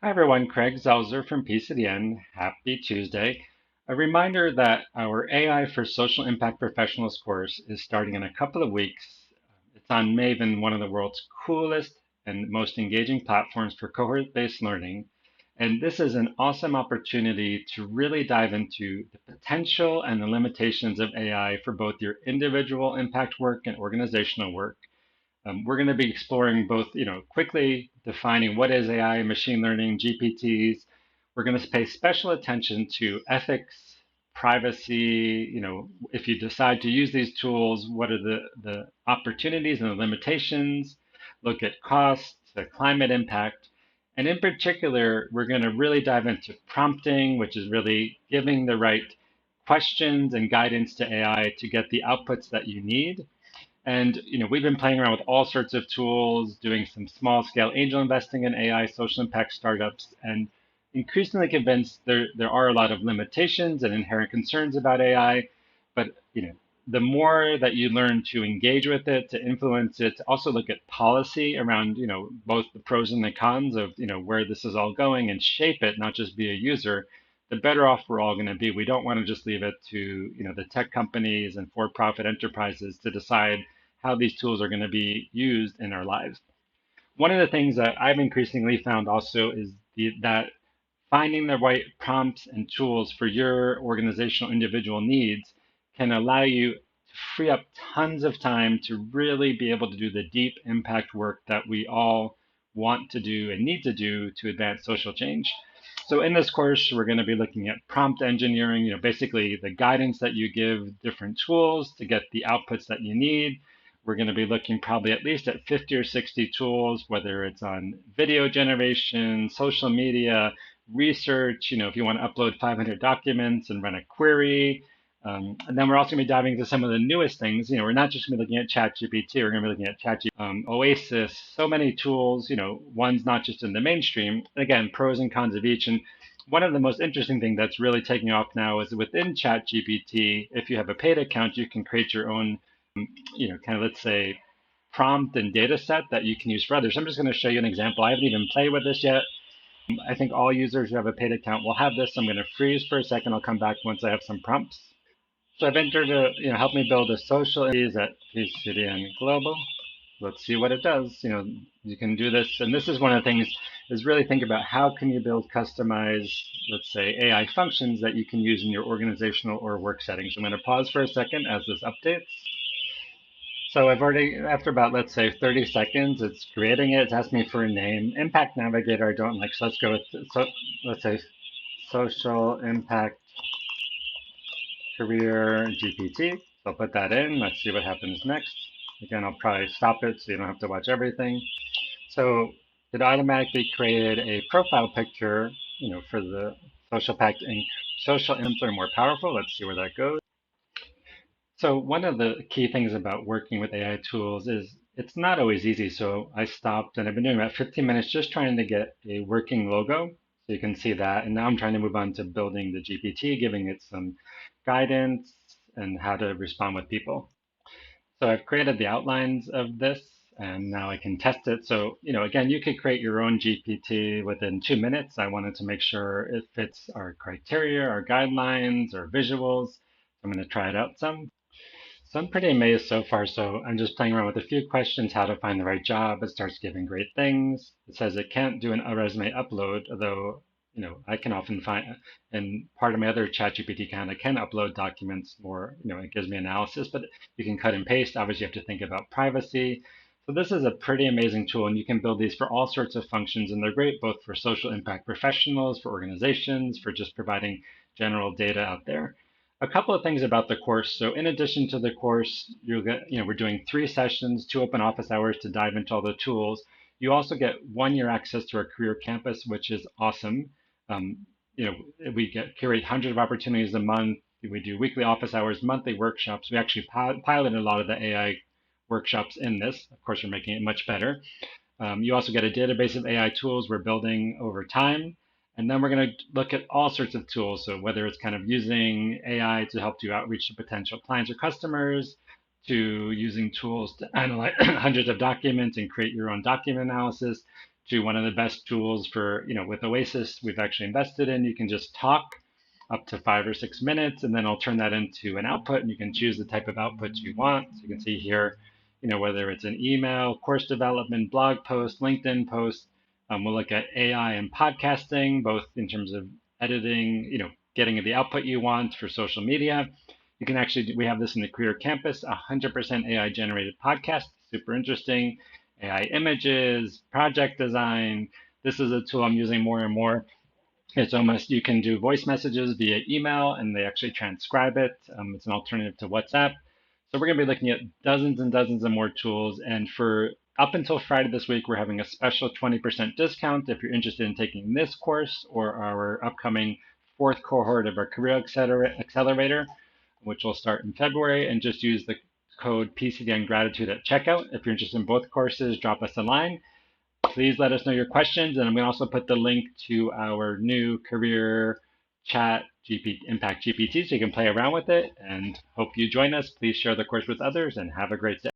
Hi everyone, Craig Zauser from PCDN. Happy Tuesday. A reminder that our AI for Social Impact Professionals course is starting in a couple of weeks. It's on Maven, one of the world's coolest and most engaging platforms for cohort-based learning. And this is an awesome opportunity to really dive into the potential and the limitations of AI for both your individual impact work and organizational work. We're going to be exploring both, quickly defining what is AI, machine learning, GPTs. We're going to pay special attention to ethics, privacy. If you decide to use these tools, what are the opportunities and the limitations? Look at costs, the climate impact. And in particular, we're going to really dive into prompting, which is really giving the right questions and guidance to AI to get the outputs that you need. And we've been playing around with all sorts of tools, doing some small scale angel investing in AI, social impact startups, and increasingly convinced there are a lot of limitations and inherent concerns about AI. But the more that you learn to engage with it, to influence it, to also look at policy around both the pros and the cons of where this is all going and shape it, not just be a user, the better off we're all going to be. We don't want to just leave it to the tech companies and for-profit enterprises to decide how these tools are going to be used in our lives. One of the things that I've increasingly found also is that finding the right prompts and tools for your organizational individual needs can allow you to free up tons of time to really be able to do the deep impact work that we all want to do and need to do to advance social change. So in this course, we're going to be looking at prompt engineering, basically the guidance that you give different tools to get the outputs that you need. We're going to be looking probably at least at 50 or 60 tools, whether it's on video generation, social media, research, if you want to upload 500 documents and run a query. And then we're also going to be diving into some of the newest things. We're not just going to be looking at Chat GPT, we're going to be looking at Chat GPT, Oasis, so many tools, one's not just in the mainstream. Again, pros and cons of each. And one of the most interesting things that's really taking off now is within Chat GPT, if you have a paid account, you can create your own, kind of, let's say, prompt and data set that you can use for others. I'm just going to show you an example. I haven't even played with this yet. I think all users who have a paid account will have this. I'm going to freeze for a second. I'll come back once I have some prompts. So I've entered help me build a social is at PCDN.Global. Let's see what it does. You can do this. And this is one of the things is really think about how can you build customized, let's say, AI functions that you can use in your organizational or work settings. I'm going to pause for a second as this updates. So I've already, after about, let's say, 30 seconds, it's creating it. It's asking me for a name. Impact Navigator, I don't like. So let's go with, let's say, Social Impact Career GPT. So I'll put that in. Let's see what happens next. Again, I'll probably stop it so you don't have to watch everything. So it automatically created a profile picture, for the Social Impact Inc. Social Influencer More Powerful. Let's see where that goes. So one of the key things about working with AI tools is it's not always easy. So I stopped and I've been doing about 15 minutes just trying to get a working logo. So you can see that. And now I'm trying to move on to building the GPT, giving it some guidance and how to respond with people. So I've created the outlines of this and now I can test it. So, again, you could create your own GPT within 2 minutes. I wanted to make sure it fits our criteria, our guidelines, our visuals. I'm going to try it out some. So I'm pretty amazed so far. So I'm just playing around with a few questions, how to find the right job. It starts giving great things. It says it can't do a resume upload, although, I can often find, and part of my other ChatGPT account, I can upload documents more, it gives me analysis, but you can cut and paste. Obviously, you have to think about privacy. So this is a pretty amazing tool, and you can build these for all sorts of functions, and they're great both for social impact professionals, for organizations, for just providing general data out there. A couple of things about the course. So in addition to the course, you'll get, we're doing 3 sessions, 2 open office hours to dive into all the tools. You also get 1 year access to our career campus, which is awesome. We curate hundreds of opportunities a month. We do weekly office hours, monthly workshops. We actually piloted a lot of the AI workshops in this. Of course, we're making it much better. You also get a database of AI tools we're building over time. And then we're going to look at all sorts of tools. So whether it's kind of using AI to help you outreach to potential clients or customers, to using tools to analyze hundreds of documents and create your own document analysis, to one of the best tools for, with Oasis we've actually invested in. You can just talk up to 5 or 6 minutes, and then I'll turn that into an output, and you can choose the type of output you want. So you can see here, whether it's an email, course development, blog post, LinkedIn post. We'll look at AI and podcasting, both in terms of editing, getting the output you want for social media. You can actually, we have this in the Career Campus, 100% AI generated podcast, super interesting. AI images, project design. This is a tool I'm using more and more. It's almost, you can do voice messages via email and they actually transcribe it. It's an alternative to WhatsApp. So we're going to be looking at dozens and dozens of more tools. And for up until Friday this week, we're having a special 20% discount if you're interested in taking this course or our upcoming fourth cohort of our Career Accelerator, which will start in February. And just use the code PCDN.Gratitude at checkout. If you're interested in both courses, drop us a line. Please let us know your questions, and I'm going to also put the link to our new career chat Impact GPT so you can play around with it, and hope you join us. Please share the course with others and have a great day.